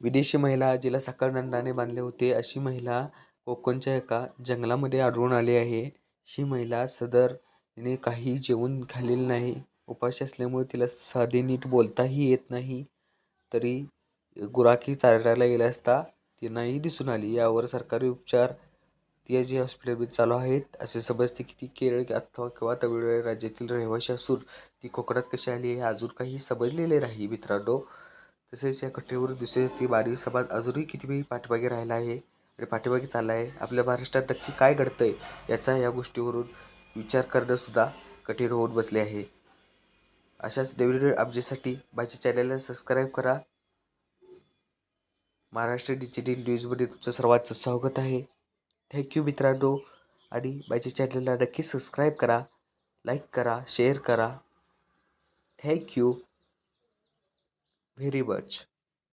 विदेशी महिला जिला साखर दंडाने बांधले होते अशी महिला कोकणच्या एका जंगलामध्ये आढळून आली आहे. ही महिला सदर हिने काही जेवण खाल्लेले नाही. उपाशी असल्यामुळे तिला साधे नीट बोलताही येत नाही. तरी गुराखी चारायला गेले असता ती नाही दिसून आली. यावर सरकारी उपचार ती जी हॉस्पिटलमध्ये चालू आहेत. असे समजते की ती केरळ अथवा किंवा तमिळनाडू राज्यातील रहिवाशी असून ती कोकणात कशी आली हे अजून काही समजलेले नाही मित्रांनो. तसेच या घटनेवर दुसरी बारी समाज अजूनही किती पाठीमागे राहिला आहे आणि पाठीमागे चालला आहे. आपल्या महाराष्ट्रात नक्की काय घडतंय याचा या गोष्टीवरून विचार करणं सुद्धा कठीण होऊन बसले आहे. अशाच नवीन अपडेटसाठी माझ्या चॅनलला सबस्क्राईब करा. महाराष्ट्र डिजिटल न्यूजमध्ये तुमचं सर्वांचं स्वागत आहे. थँक्यू मित्रांनो. आणि माझ्या चॅनलला नक्की सबस्क्राईब करा, लाईक करा, शेअर करा. Thank you very much.